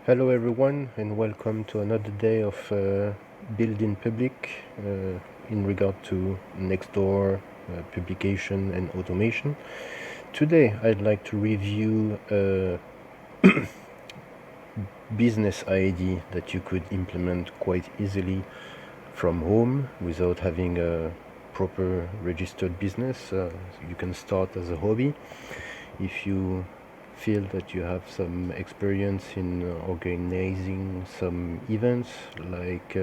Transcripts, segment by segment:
Hello everyone and welcome to another day of Build in Public in regard to Nextdoor publication and automation. Today I'd like to review a business idea that you could implement quite easily from home without having a proper registered business. You can start as a hobby. If you feel that you have some experience in organizing some events like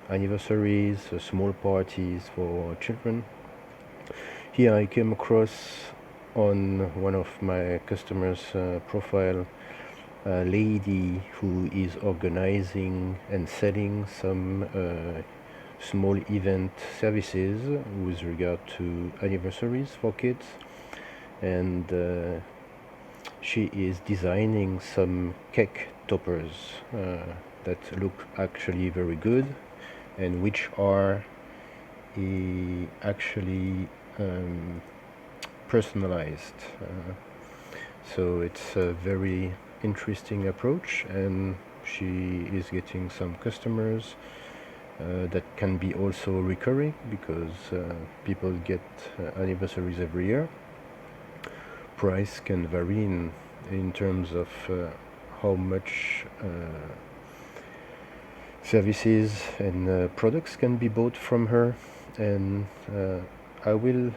anniversaries, small parties for children. Here I came across on one of my customers' profile a lady who is organizing and selling some small event services with regard to anniversaries for kids, and she is designing some cake toppers that look actually very good and which are actually personalized. So it's a very interesting approach, and she is getting some customers that can be also recurring because people get anniversaries every year. Price can vary in terms of how much services and products can be bought from her, and I will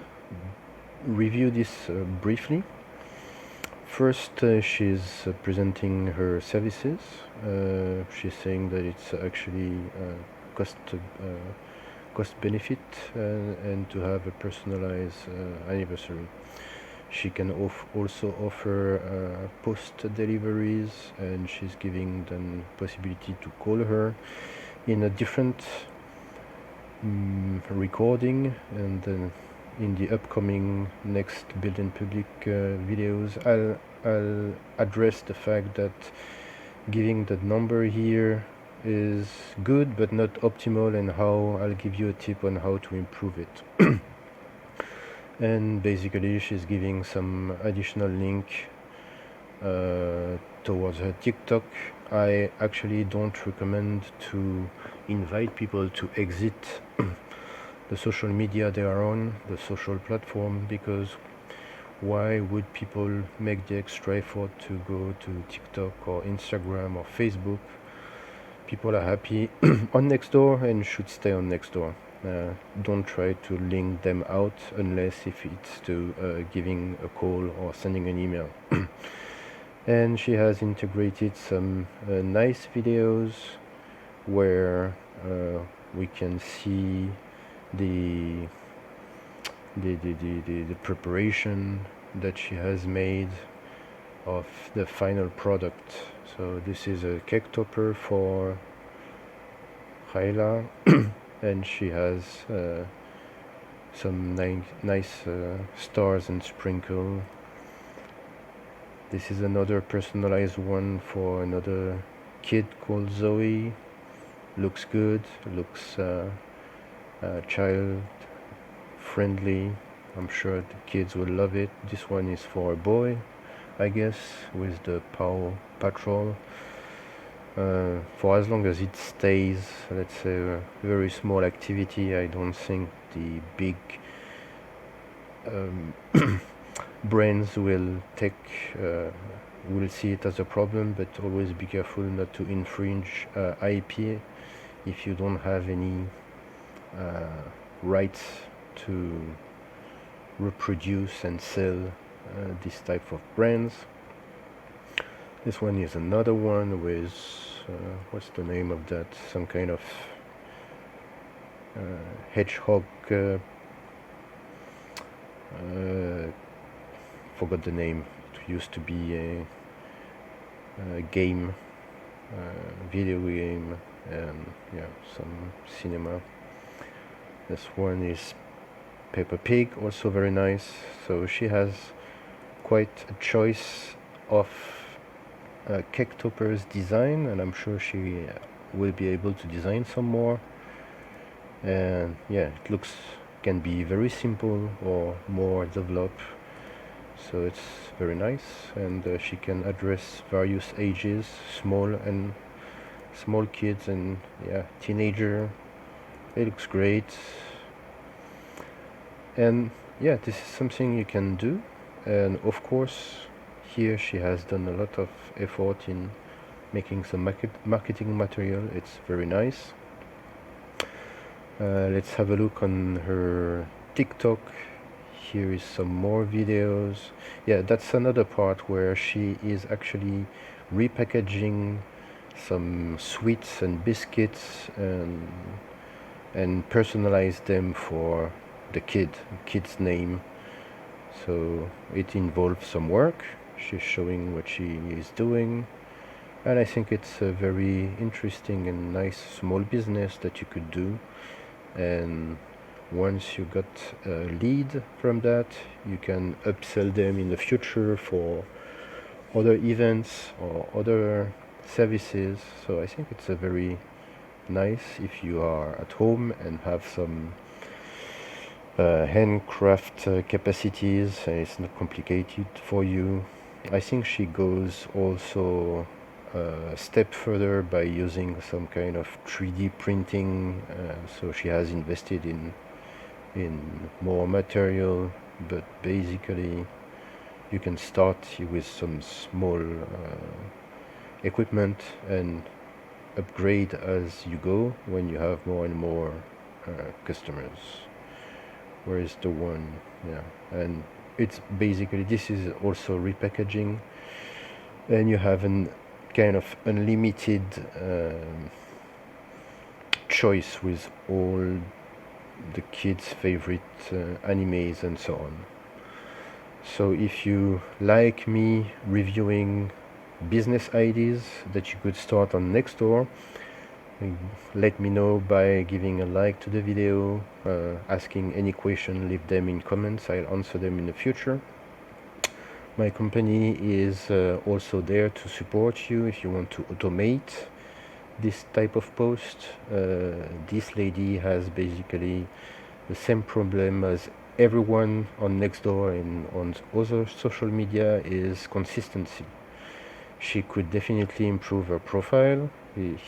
review this briefly. First, she's presenting her services. She's saying that it's actually cost benefit and to have a personalized anniversary. She can also offer post deliveries, and she's giving them possibility to call her in a different recording. And in the upcoming next Build in Public videos, I'll address the fact that giving that number here is good but not optimal, and how I'll give you a tip on how to improve it. And basically she's giving some additional link towards her TikTok. I actually don't recommend to invite people to exit the social media they are on, the social platform, because why would people make the extra effort to go to TikTok or Instagram or Facebook? People are happy on Nextdoor and should stay on Nextdoor. Don't try to link them out unless if it's to giving a call or sending an email. And she has integrated some nice videos where we can see the preparation that she has made of the final product. So this is a cake topper for Hayla, and she has some nice stars and sprinkle. This is another personalized one for another kid called Zoe. Looks good, looks child friendly. I'm sure the kids will love it. This one is for a boy, I guess, with the Paw Patrol. For as long as it stays, let's say, a very small activity, I don't think the big brands will see it as a problem. But always be careful not to infringe IP if you don't have any rights to reproduce and sell this type of brands. This one is another one with what's the name of that? Some kind of hedgehog. Forgot the name. It used to be a game, video game, and yeah, some cinema. This one is Peppa Pig, also very nice. So she has quite a choice of cake toppers design, and I'm sure she will be able to design some more. And yeah, it can be very simple or more developed. so it's very nice, and she can address various ages, small kids and yeah, teenager. It looks great, and yeah, this is something you can do. And of course, here she has done a lot of effort in making some marketing material. It's very nice. Let's have a look on her TikTok. Here is some more videos. Yeah, that's another part where she is actually repackaging some sweets and biscuits and personalize them for the kid's name. So it involves some work. She's showing what she is doing, and I think it's a very interesting and nice small business that you could do. And once you got a lead from that, you can upsell them in the future for other events or other services. So I think it's a very nice if you are at home and have some handcraft capacities and it's not complicated for you. I think she goes also a step further by using some kind of 3D printing, so she has invested in more material, but basically you can start with some small equipment and upgrade as you go when you have more and more customers. Where is the one? Yeah, and it's basically, this is also repackaging, and you have an kind of unlimited choice with all the kids' favorite animes and so on. So if you like me reviewing business ideas that you could start on Nextdoor, let me know by giving a like to the video, asking any question, leave them in comments, I'll answer them in the future. My company is also there to support you if you want to automate this type of post. This lady has basically the same problem as everyone on Nextdoor and on other social media, is consistency. She could definitely improve her profile.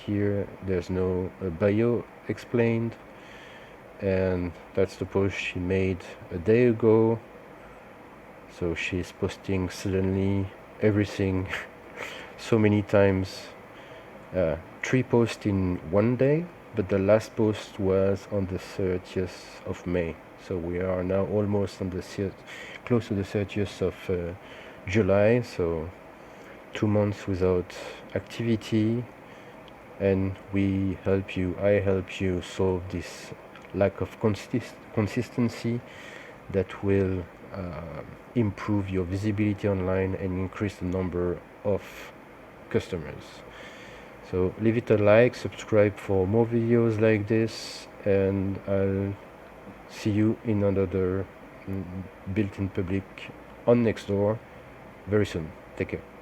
Here there's no bio explained, and that's the post she made a day ago. So she's posting suddenly everything so many times, 3 posts in one day, but the last post was on the 30th of May. So we are now almost on the close to the 30th of July, so 2 months without activity, and I help you solve this lack of consistency that will improve your visibility online and increase the number of customers. So leave it a like, subscribe for more videos like this, and I'll see you in another built-in public on Nextdoor very soon. Take care.